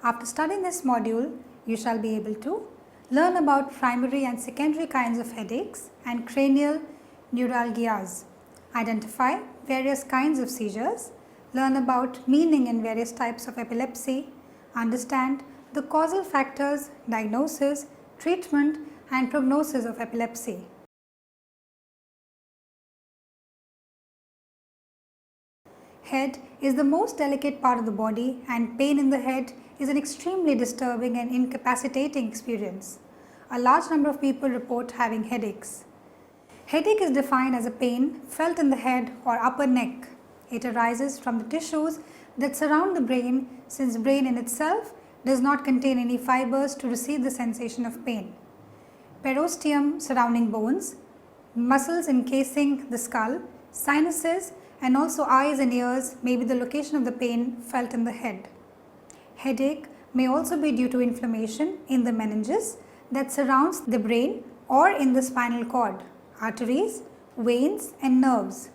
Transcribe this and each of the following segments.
After studying this module, you shall be able to learn about primary and secondary kinds of headaches and cranial neuralgias, identify various kinds of seizures, learn about meaning in various types of epilepsy, understand the causal factors, diagnosis, treatment and prognosis of epilepsy. Head is the most delicate part of the body, and pain in the head is an extremely disturbing and incapacitating experience. A large number of people report having headaches. Headache is defined as a pain felt in the head or upper neck. It arises from the tissues that surround the brain, since brain in itself does not contain any fibers to receive the sensation of pain. Periosteum surrounding bones, muscles encasing the skull, sinuses and also eyes and ears may be the location of the pain felt in the head. Headache may also be due to inflammation in the meninges that surrounds the brain or in the spinal cord, arteries, veins and nerves.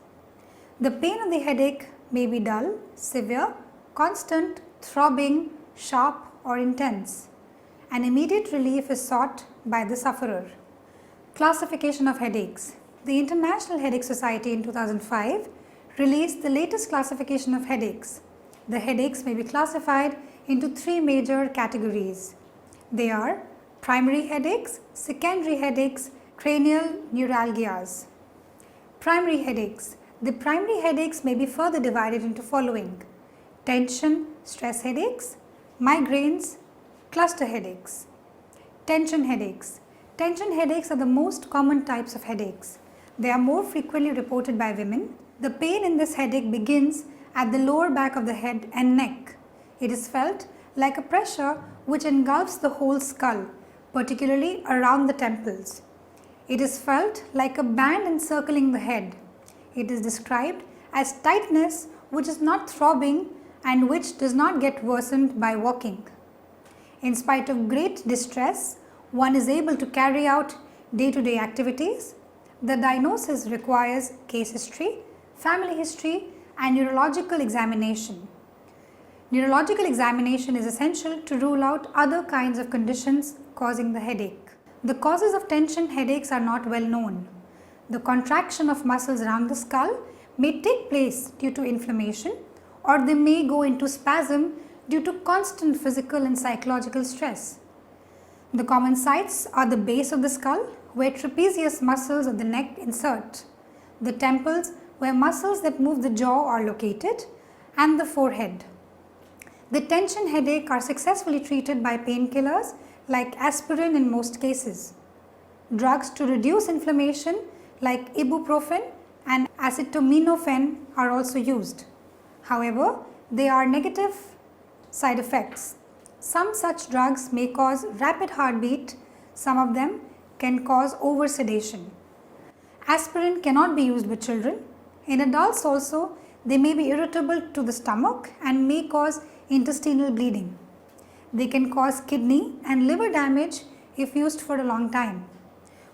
The pain of the headache may be dull, severe, constant, throbbing, sharp or intense. An immediate relief is sought by the sufferer. Classification of headaches. The International Headache Society in 2005 released the latest classification of headaches. The headaches may be classified into three major categories. They are primary headaches, secondary headaches, cranial neuralgias. Primary headaches. The primary headaches may be further divided into following: tension, stress headaches, migraines, cluster headaches. Tension headaches. Tension headaches are the most common types of headaches. They are more frequently reported by women. The pain in this headache begins at the lower back of the head and neck. It is felt like a pressure which engulfs the whole skull, particularly around the temples. It is felt like a band encircling the head. It is described as tightness which is not throbbing and which does not get worsened by walking. In spite of great distress, one is able to carry out day-to-day activities. The diagnosis requires case history, family history and neurological examination. Neurological examination is essential to rule out other kinds of conditions causing the headache. The causes of tension headaches are not well known. The contraction of muscles around the skull may take place due to inflammation, or they may go into spasm due to constant physical and psychological stress. The common sites are the base of the skull, where trapezius muscles of the neck insert, the temples, where muscles that move the jaw are located, and the forehead. The tension headache are successfully treated by painkillers like aspirin in most cases. Drugs to reduce inflammation like ibuprofen and acetaminophen are also used. However, there are negative side effects. Some such drugs may cause rapid heartbeat. Some of them can cause over-sedation. Aspirin cannot be used with children. In adults also, they may be irritable to the stomach and may cause intestinal bleeding. They can cause kidney and liver damage if used for a long time.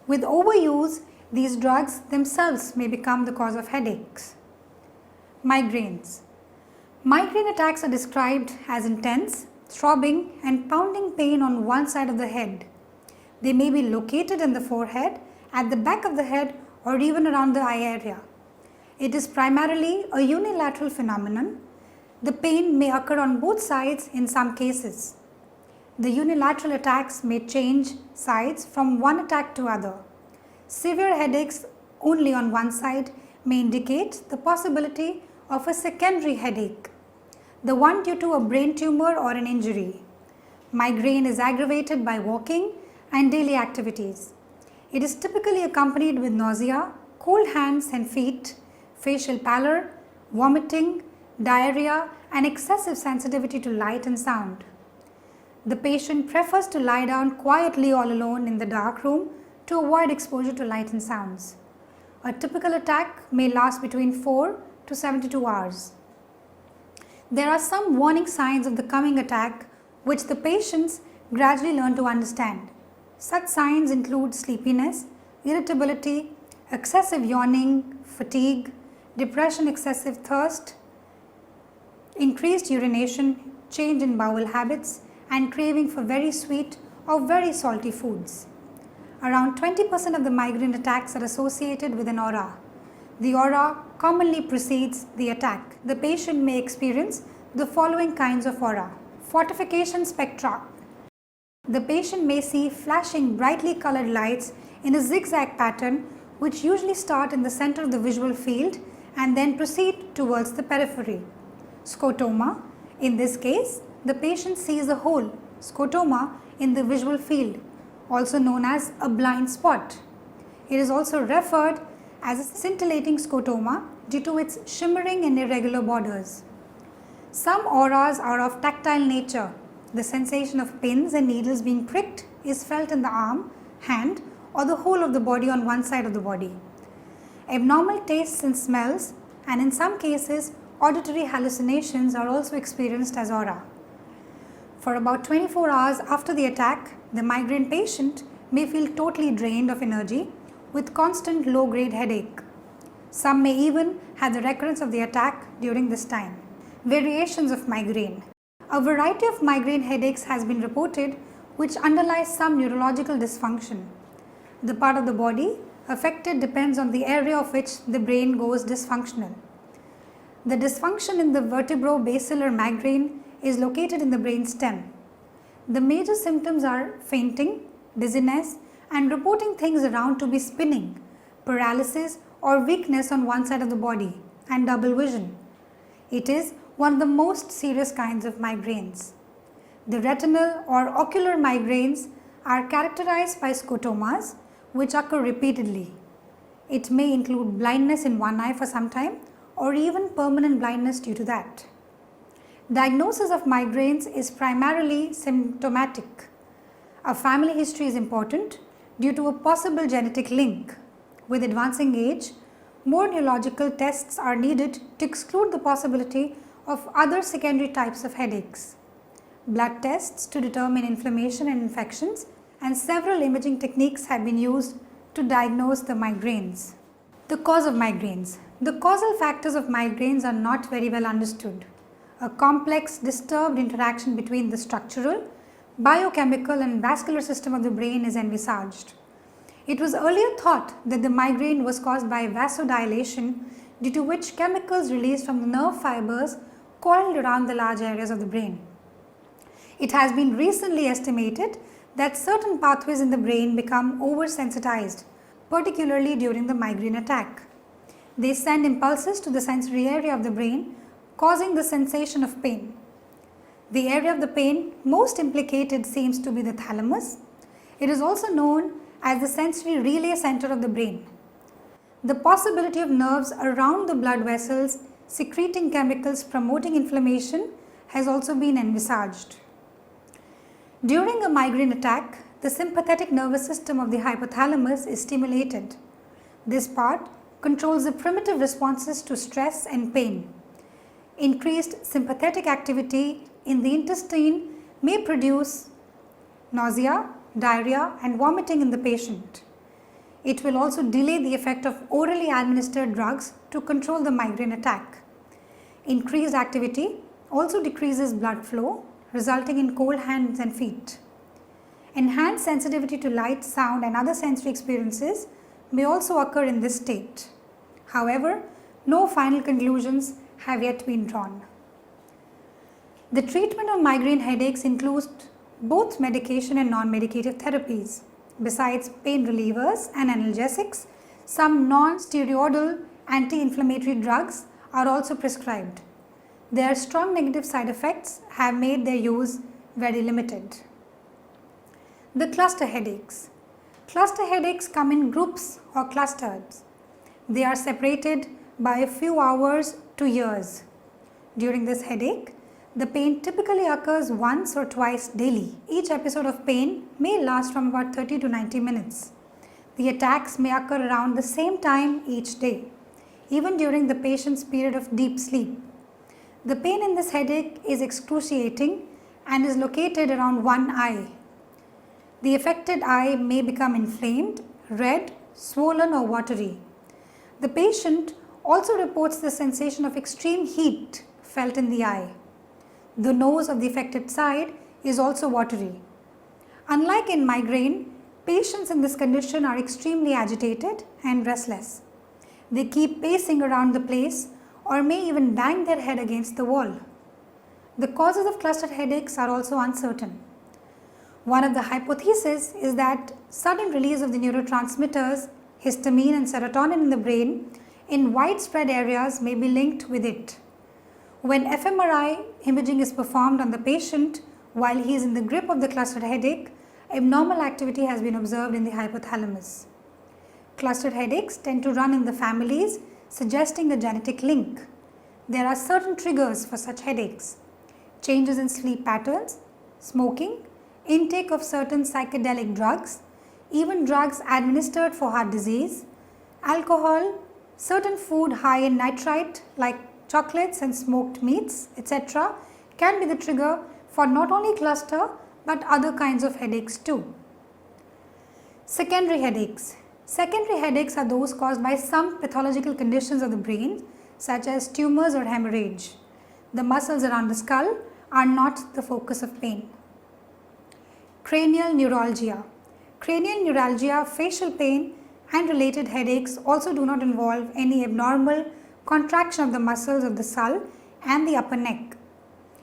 With overuse, these drugs themselves may become the cause of headaches. Migraines. Migraine attacks are described as intense, throbbing and pounding pain on one side of the head. They may be located in the forehead, at the back of the head or even around the eye area. It is primarily a unilateral phenomenon. The pain may occur on both sides in some cases. The unilateral attacks may change sides from one attack to other. Severe headaches only on one side may indicate the possibility of a secondary headache, the one due to a brain tumor or an injury. Migraine is aggravated by walking and daily activities. It is typically accompanied with nausea, cold hands and feet, facial pallor, vomiting, diarrhea and excessive sensitivity to light and sound. The patient prefers to lie down quietly all alone in the dark room to avoid exposure to light and sounds. A typical attack may last between 4 to 72 hours. There are some warning signs of the coming attack which the patients gradually learn to understand. Such signs include sleepiness, irritability, excessive yawning, fatigue, depression, excessive thirst, increased urination, change in bowel habits, and craving for very sweet or very salty foods. Around 20% of the migraine attacks are associated with an aura. The aura commonly precedes the attack. The patient may experience the following kinds of aura. Fortification spectra. The patient may see flashing brightly colored lights in a zigzag pattern which usually start in the center of the visual field and then proceed towards the periphery. Scotoma. In this case, the patient sees a hole, scotoma, in the visual field, also known as a blind spot. It is also referred as a scintillating scotoma due to its shimmering and irregular borders. Some auras are of tactile nature. The sensation of pins and needles being pricked is felt in the arm, hand, or the whole of the body on one side of the body. Abnormal tastes and smells, and in some cases, auditory hallucinations are also experienced as aura. For about 24 hours after the attack, the migraine patient may feel totally drained of energy with constant low-grade headache. Some may even have the recurrence of the attack during this time. Variations of migraine. A variety of migraine headaches has been reported which underlies some neurological dysfunction. The part of the body affected depends on the area of which the brain goes dysfunctional. The dysfunction in the vertebro-basilar migraine is located in the brain stem. The major symptoms are fainting, dizziness, and reporting things around to be spinning, paralysis or weakness on one side of the body, and double vision. It is one of the most serious kinds of migraines. The retinal or ocular migraines are characterized by scotomas which occur repeatedly. It may include blindness in one eye for some time or even permanent blindness due to that. Diagnosis of migraines is primarily symptomatic. A family history is important due to a possible genetic link. With advancing age, more neurological tests are needed to exclude the possibility of other secondary types of headaches. Blood tests to determine inflammation and infections, and several imaging techniques have been used to diagnose the migraines. The cause of migraines. The causal factors of migraines are not very well understood. A complex, disturbed interaction between the structural, biochemical and vascular system of the brain is envisaged. It was earlier thought that the migraine was caused by vasodilation, due to which chemicals released from the nerve fibers coiled around the large areas of the brain. It has been recently estimated that certain pathways in the brain become oversensitized, particularly during the migraine attack. They send impulses to the sensory area of the brain, causing the sensation of pain. The area of the pain most implicated seems to be the thalamus. It is also known as the sensory relay center of the brain. The possibility of nerves around the blood vessels secreting chemicals promoting inflammation has also been envisaged. During a migraine attack, the sympathetic nervous system of the hypothalamus is stimulated. This part controls the primitive responses to stress and pain. Increased sympathetic activity in the intestine may produce nausea, diarrhea and vomiting in the patient. It will also delay the effect of orally administered drugs to control the migraine attack. Increased activity also decreases blood flow, resulting in cold hands and feet. Enhanced sensitivity to light, sound and other sensory experiences may also occur in this state. However, no final conclusions have yet been drawn. The treatment of migraine headaches includes both medication and non-medicative therapies. Besides pain relievers and analgesics, some non-steroidal anti-inflammatory drugs are also prescribed. Their strong negative side effects have made their use very limited. The cluster headaches. Cluster headaches come in groups or clusters. They are separated by a few hours to years. During this headache, the pain typically occurs once or twice daily. Each episode of pain may last from about 30 to 90 minutes. The attacks may occur around the same time each day, even during the patient's period of deep sleep. The pain in this headache is excruciating and is located around one eye. The affected eye may become inflamed, red, swollen or watery. The patient also reports the sensation of extreme heat felt in the eye. The nose of the affected side is also watery. Unlike in migraine, patients in this condition are extremely agitated and restless. They keep pacing around the place or may even bang their head against the wall. The causes of cluster headaches are also uncertain. One of the hypotheses is that sudden release of the neurotransmitters histamine and serotonin in the brain in widespread areas may be linked with it. When fMRI imaging is performed on the patient while he is in the grip of the clustered headache, abnormal activity has been observed in the hypothalamus. Clustered headaches tend to run in the families, suggesting a genetic link. There are certain triggers for such headaches: changes in sleep patterns, smoking, intake of certain psychedelic drugs, even drugs administered for heart disease, alcohol, certain food high in nitrite like chocolates and smoked meats, etc. can be the trigger for not only cluster but other kinds of headaches too. Secondary headaches. Secondary headaches are those caused by some pathological conditions of the brain such as tumors or hemorrhage. The muscles around the skull are not the focus of pain. Cranial neuralgia. Cranial neuralgia, facial pain and related headaches also do not involve any abnormal contraction of the muscles of the skull and the upper neck.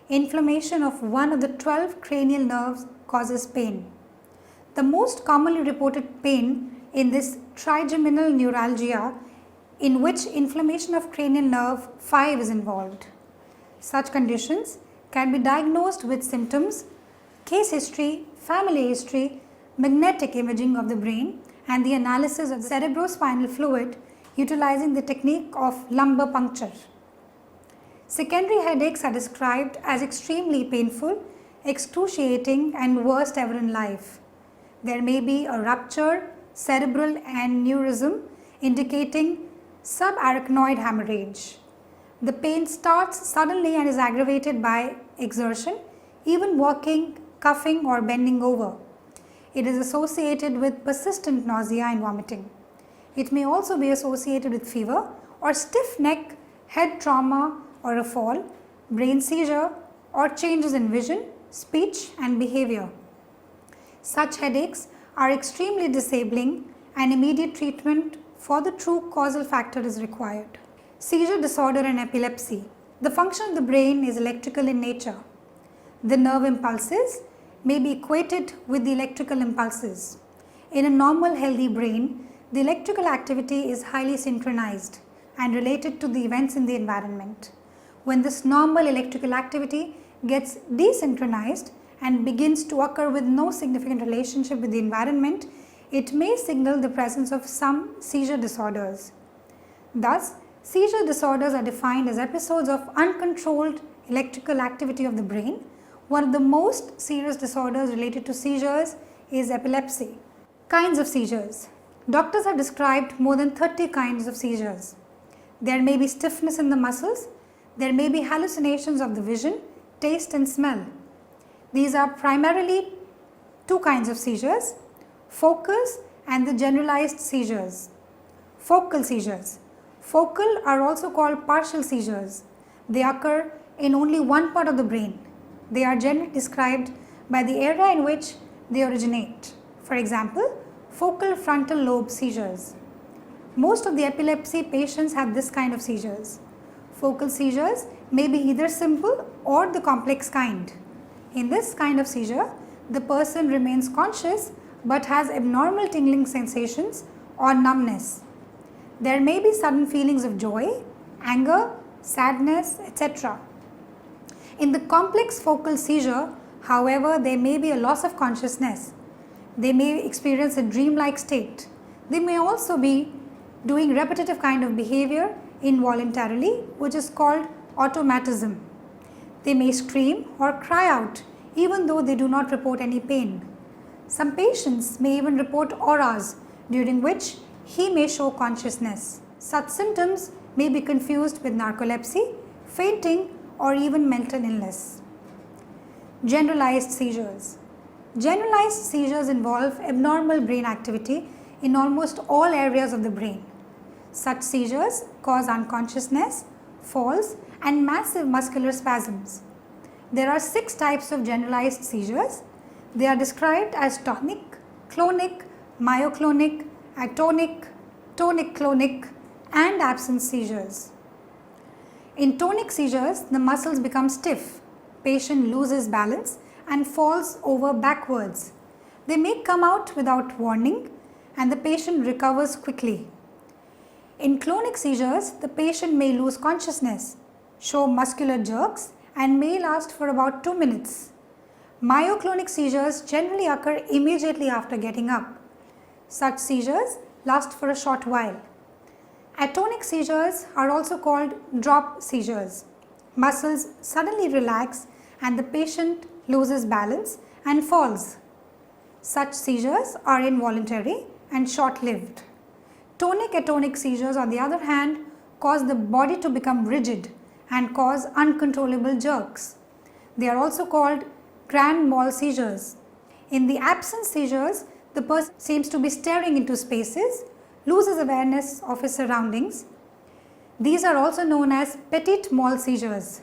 Inflammation of one of the 12 cranial nerves causes pain. The most commonly reported pain in this trigeminal neuralgia, in which inflammation of cranial nerve 5 is involved. Such conditions can be diagnosed with symptoms, case history, family history, magnetic imaging of the brain and the analysis of the cerebrospinal fluid utilizing the technique of lumbar puncture. Secondary headaches are described as extremely painful, excruciating and worst ever in life. There may be a rupture, cerebral aneurysm indicating subarachnoid hemorrhage. The pain starts suddenly and is aggravated by exertion, even walking, coughing or bending over. It is associated with persistent nausea and vomiting. It may also be associated with fever or stiff neck, head trauma or a fall, brain seizure or changes in vision, speech and behavior. Such headaches are extremely disabling and immediate treatment for the true causal factor is required. Seizure disorder and epilepsy. The function of the brain is electrical in nature. The nerve impulses may be equated with the electrical impulses. In a normal healthy brain, the electrical activity is highly synchronized and related to the events in the environment. When this normal electrical activity gets desynchronized and begins to occur with no significant relationship with the environment, it may signal the presence of some seizure disorders. Thus, seizure disorders are defined as episodes of uncontrolled electrical activity of the brain. One of the most serious disorders related to seizures is epilepsy. Kinds of seizures. Doctors have described more than 30 kinds of seizures. There may be stiffness in the muscles. There may be hallucinations of the vision, taste and smell. These are primarily two kinds of seizures, focus and the generalized seizures. Focal seizures. Focal are also called partial seizures. They occur in only one part of the brain. They are generally described by the area in which they originate. For example, focal frontal lobe seizures. Most of the epilepsy patients have this kind of seizures. Focal seizures may be either simple or the complex kind. In this kind of seizure, the person remains conscious but has abnormal tingling sensations or numbness. There may be sudden feelings of joy, anger, sadness, etc. In the complex focal seizure, however, there may be a loss of consciousness. They may experience a dreamlike state. They may also be doing repetitive kind of behavior involuntarily, which is called automatism. They may scream or cry out even though they do not report any pain. Some patients may even report auras during which he may show consciousness. Such symptoms may be confused with narcolepsy, fainting or even mental illness. Generalized seizures. Generalized seizures involve abnormal brain activity in almost all areas of the brain. Such seizures cause unconsciousness, falls and massive muscular spasms. There are 6 types of generalized seizures. They are described as tonic, clonic, myoclonic, atonic, tonic-clonic, and absence seizures. In tonic seizures, the muscles become stiff, patient loses balance and falls over backwards. They may come out without warning and the patient recovers quickly. In clonic seizures, the patient may lose consciousness, show muscular jerks, and may last for about 2 minutes. Myoclonic seizures generally occur immediately after getting up. Such seizures last for a short while. Atonic seizures are also called drop seizures. Muscles suddenly relax and the patient loses balance and falls. Such seizures are involuntary and short-lived. Tonic-atonic seizures, on the other hand, cause the body to become rigid and cause uncontrollable jerks. They are also called grand mal seizures. In the absence seizures, the person seems to be staring into spaces, loses awareness of his surroundings. These are also known as petit mal seizures.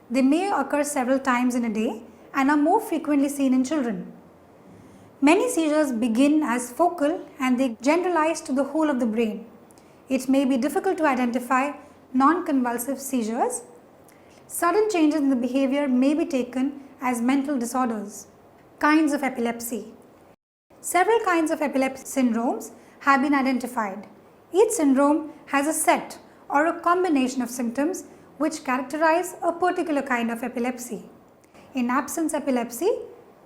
They may occur several times in a day and are more frequently seen in children. Many seizures begin as focal and they generalize to the whole of the brain. It may be difficult to identify non-convulsive seizures. Sudden changes in the behavior may be taken as mental disorders. Kinds of epilepsy. Several kinds of epilepsy syndromes have been identified. Each syndrome has a set or a combination of symptoms which characterize a particular kind of epilepsy. In absence epilepsy,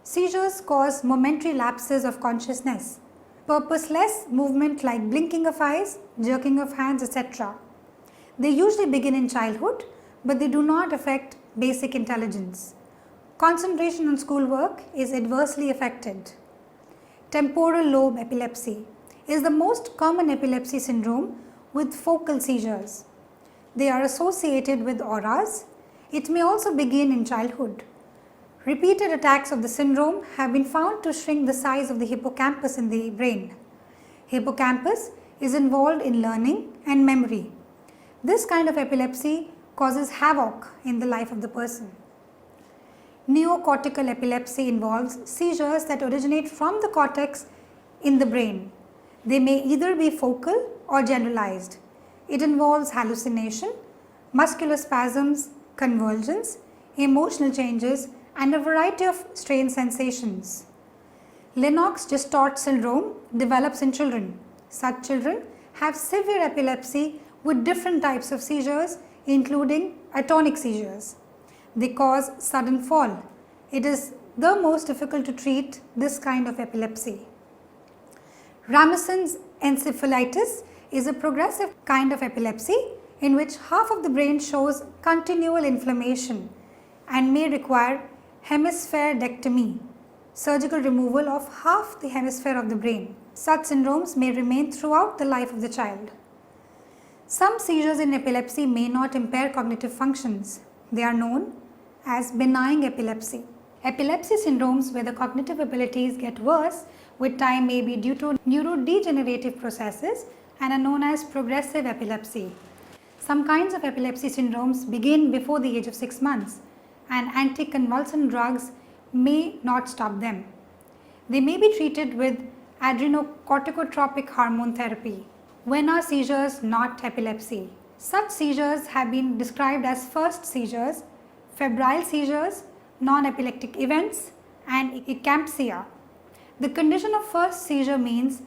seizures cause momentary lapses of consciousness, purposeless movement like blinking of eyes, jerking of hands, etc. They usually begin in childhood, but they do not affect basic intelligence. Concentration on schoolwork is adversely affected. Temporal lobe epilepsy is the most common epilepsy syndrome with focal seizures. They are associated with auras. It may also begin in childhood. Repeated attacks of the syndrome have been found to shrink the size of the hippocampus in the brain. Hippocampus is involved in learning and memory. This kind of epilepsy causes havoc in the life of the person. Neocortical epilepsy involves seizures that originate from the cortex in the brain. They may either be focal or generalized. It involves hallucination, muscular spasms, convulsions, emotional changes, and a variety of strange sensations. Lennox-Gastaut Syndrome develops in children. Such children have severe epilepsy with different types of seizures, including atonic seizures. They cause sudden fall. It is the most difficult to treat this kind of epilepsy. Ramessen's encephalitis is a progressive kind of epilepsy in which half of the brain shows continual inflammation and may require hemispherectomy, surgical removal of half the hemisphere of the brain. Such syndromes may remain throughout the life of the child. Some seizures in epilepsy may not impair cognitive functions. They are known as benign epilepsy. Epilepsy syndromes where the cognitive abilities get worse with time may be due to neurodegenerative processes and are known as progressive epilepsy. Some kinds of epilepsy syndromes begin before the age of 6 months and anticonvulsant drugs may not stop them. They may be treated with adrenocorticotropic hormone therapy. When are seizures not epilepsy? Such seizures have been described as first seizures, febrile seizures, non-epileptic events, and eclampsia. The condition of first seizure means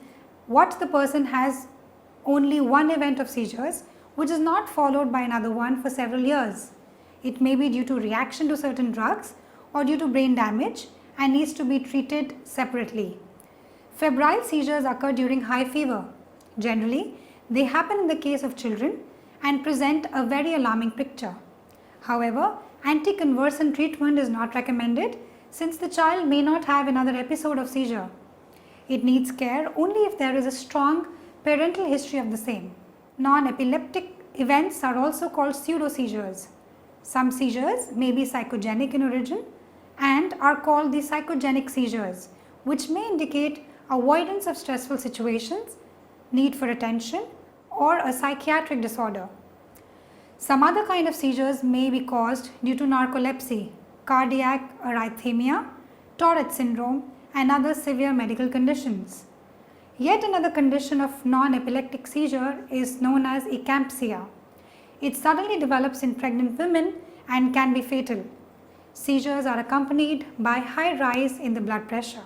what the person has only one event of seizures which is not followed by another one for several years. It may be due to reaction to certain drugs or due to brain damage and needs to be treated separately. Febrile seizures occur during high fever. Generally, they happen in the case of children and present a very alarming picture. However, anticonvulsant treatment is not recommended since the child may not have another episode of seizure. It needs care only if there is a strong parental history of the same. Non-epileptic events are also called pseudo seizures. Some seizures may be psychogenic in origin and are called the psychogenic seizures, which may indicate avoidance of stressful situations, need for attention, or a psychiatric disorder. Some other kind of seizures may be caused due to narcolepsy, cardiac arrhythmia, Tourette syndrome, and other severe medical conditions. Yet another condition of non-epileptic seizure is known as eclampsia. It suddenly develops in pregnant women and can be fatal. Seizures are accompanied by high rise in the blood pressure.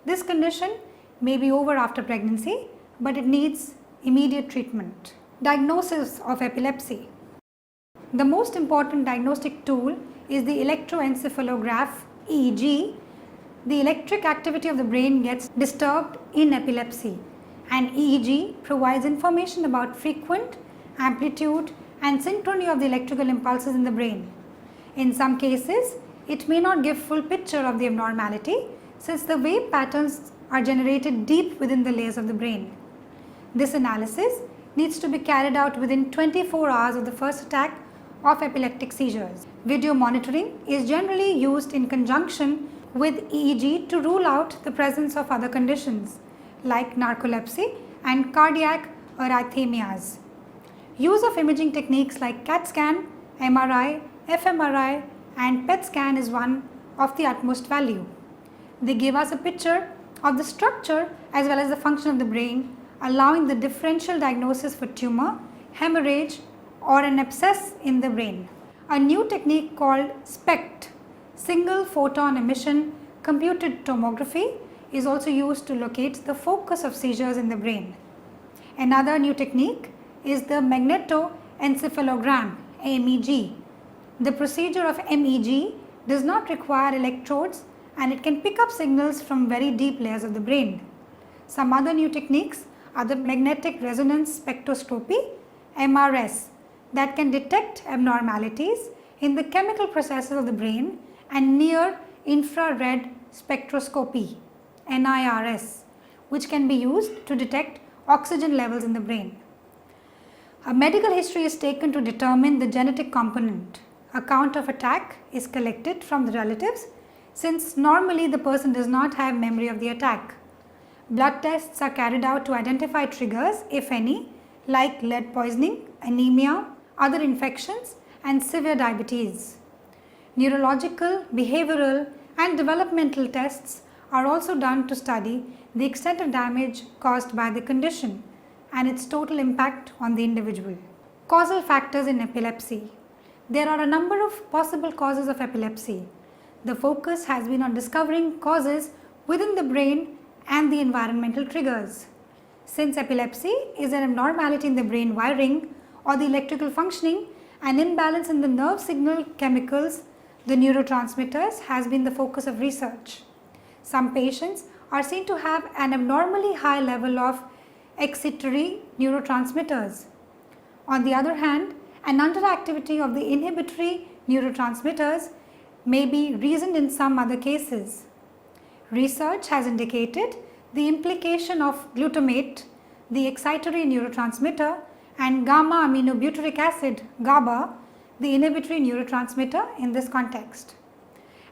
This condition may be over after pregnancy, but it needs immediate treatment. Diagnosis of epilepsy. The most important diagnostic tool is the electroencephalograph EEG. The electric activity of the brain gets disturbed in epilepsy, and EEG provides information about frequent, amplitude, and synchrony of the electrical impulses in the brain. In some cases, it may not give full picture of the abnormality since the wave patterns are generated deep within the layers of the brain. This analysis needs to be carried out within 24 hours of the first attack of epileptic seizures. Video monitoring is generally used in conjunction with EEG to rule out the presence of other conditions like narcolepsy and cardiac arrhythmias. Use of imaging techniques like CAT scan, MRI, fMRI, and PET scan is one of the utmost value. They give us a picture of the structure as well as the function of the brain, allowing the differential diagnosis for tumor, hemorrhage, or an abscess in the brain. A new technique called SPECT, single photon emission computed tomography, is also used to locate the focus of seizures in the brain. Another new technique is the Magneto Encephalogram, MEG. The procedure of MEG does not require electrodes and it can pick up signals from very deep layers of the brain. Some other new techniques are the magnetic resonance spectroscopy, MRS, that can detect abnormalities in the chemical processes of the brain, and near infrared spectroscopy, NIRS, which can be used to detect oxygen levels in the brain. A medical history is taken to determine the genetic component. A count of attack is collected from the relatives since normally the person does not have memory of the attack. Blood tests are carried out to identify triggers, if any, like lead poisoning, anemia, other infections, and severe diabetes. Neurological, behavioral, and developmental tests are also done to study the extent of damage caused by the condition and its total impact on the individual. Causal factors in epilepsy. There are a number of possible causes of epilepsy. The focus has been on discovering causes within the brain and the environmental triggers. Since epilepsy is an abnormality in the brain wiring or the electrical functioning, an imbalance in the nerve signal chemicals, the neurotransmitters, has been the focus of research. Some patients are seen to have an abnormally high level of excitatory neurotransmitters. On the other hand, an underactivity of the inhibitory neurotransmitters may be reasoned in some other cases. Research has indicated the implication of glutamate, the excitatory neurotransmitter, and gamma aminobutyric acid, GABA, the inhibitory neurotransmitter in this context.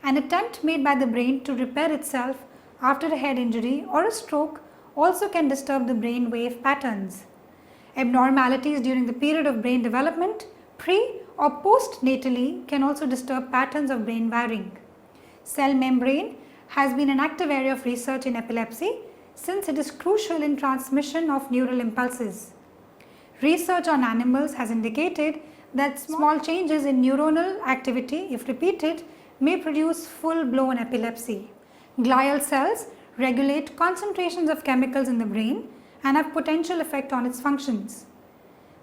An attempt made by the brain to repair itself after a head injury or a stroke also can disturb the brain wave patterns. Abnormalities during the period of brain development, pre or post-natally, can also disturb patterns of brain wiring. Cell membrane has been an active area of research in epilepsy since it is crucial in transmission of neural impulses. Research on animals has indicated that small changes in neuronal activity, if repeated, may produce full-blown epilepsy. Glial cells regulate concentrations of chemicals in the brain and have potential effect on its functions.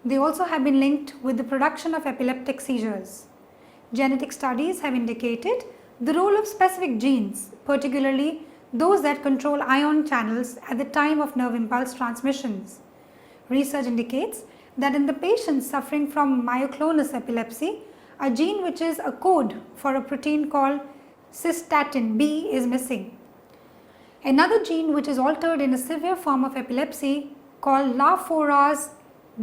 They also have been linked with the production of epileptic seizures. Genetic studies have indicated the role of specific genes, particularly those that control ion channels at the time of nerve impulse transmissions. Research indicates that in the patients suffering from myoclonus epilepsy, a gene which is a code for a protein called cystatin B is missing. Another gene which is altered in a severe form of epilepsy called La-Fourage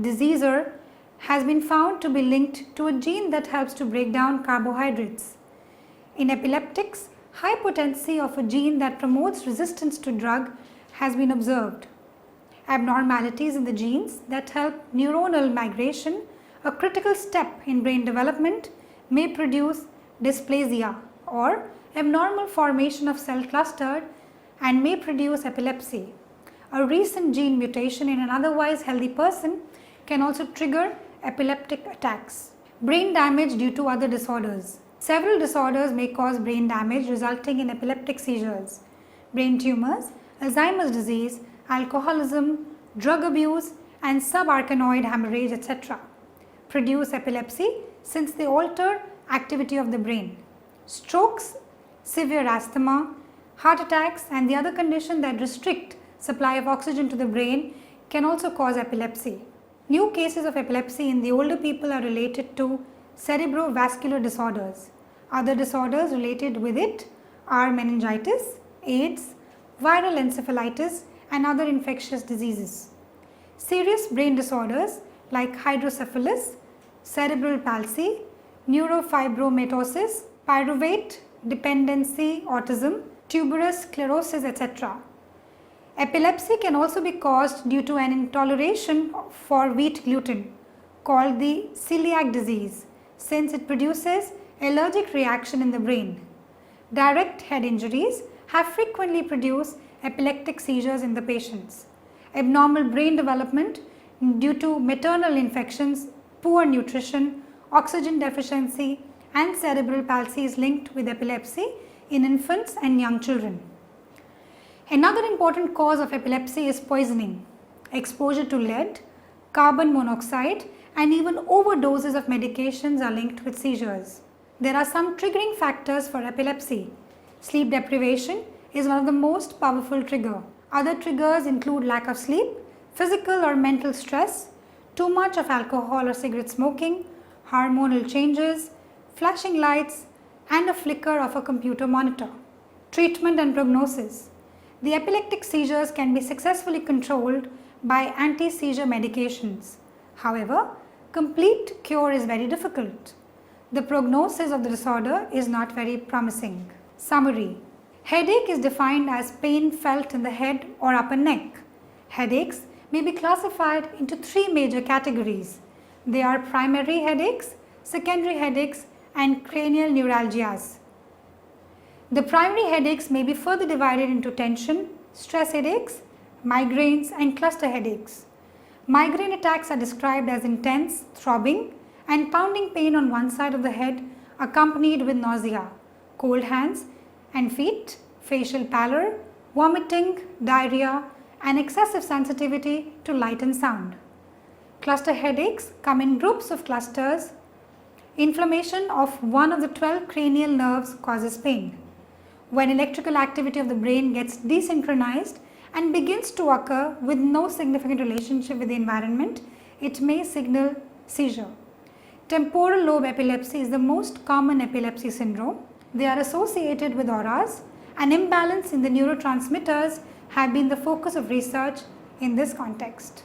diseaser has been found to be linked to a gene that helps to break down carbohydrates. In epileptics, high potency of a gene that promotes resistance to drug has been observed. Abnormalities in the genes that help neuronal migration, a critical step in brain development, may produce dysplasia or abnormal formation of cell cluster and may produce epilepsy. A recent gene mutation in an otherwise healthy person can also trigger epileptic attacks. Brain damage due to other disorders. Several disorders may cause brain damage resulting in epileptic seizures. Brain tumors, Alzheimer's disease, alcoholism, drug abuse, and subarachnoid hemorrhage, etc. produce epilepsy since they alter activity of the brain. Strokes, severe asthma, heart attacks, and the other conditions that restrict supply of oxygen to the brain can also cause epilepsy. New cases of epilepsy in the older people are related to cerebrovascular disorders. Other disorders related with it are meningitis, AIDS, viral encephalitis, and other infectious diseases. Serious brain disorders like hydrocephalus, cerebral palsy, neurofibromatosis, pyruvate dependency, autism, tuberous sclerosis, etc. Epilepsy can also be caused due to an intoleration for wheat gluten called the celiac disease, since it produces allergic reaction in the brain. Direct head injuries have frequently produced epileptic seizures in the patients. Abnormal brain development due to maternal infections, poor nutrition, oxygen deficiency, and cerebral palsy is linked with epilepsy in infants and young children. Another important cause of epilepsy is poisoning. Exposure to lead, carbon monoxide, and even overdoses of medications are linked with seizures. There are some triggering factors for epilepsy. Sleep deprivation is one of the most powerful triggers. Other triggers include lack of sleep, physical or mental stress, too much of alcohol or cigarette smoking, hormonal changes, flashing lights, and a flicker of a computer monitor. Treatment and prognosis. The epileptic seizures can be successfully controlled by anti-seizure medications. However, complete cure is very difficult. The prognosis of the disorder is not very promising. Summary. Headache is defined as pain felt in the head or upper neck. Headaches may be classified into three major categories. They are primary headaches, secondary headaches, and cranial neuralgias. The primary headaches may be further divided into tension, stress headaches, migraines, and cluster headaches. Migraine attacks are described as intense, throbbing, and pounding pain on one side of the head accompanied with nausea, cold hands and feet, facial pallor, vomiting, diarrhea, and excessive sensitivity to light and sound. Cluster headaches come in groups of clusters. Inflammation of one of the 12 cranial nerves causes pain. When electrical activity of the brain gets desynchronized and begins to occur with no significant relationship with the environment, it may signal seizure. Temporal lobe epilepsy is the most common epilepsy syndrome. They are associated with auras, and imbalance in the neurotransmitters have been the focus of research in this context.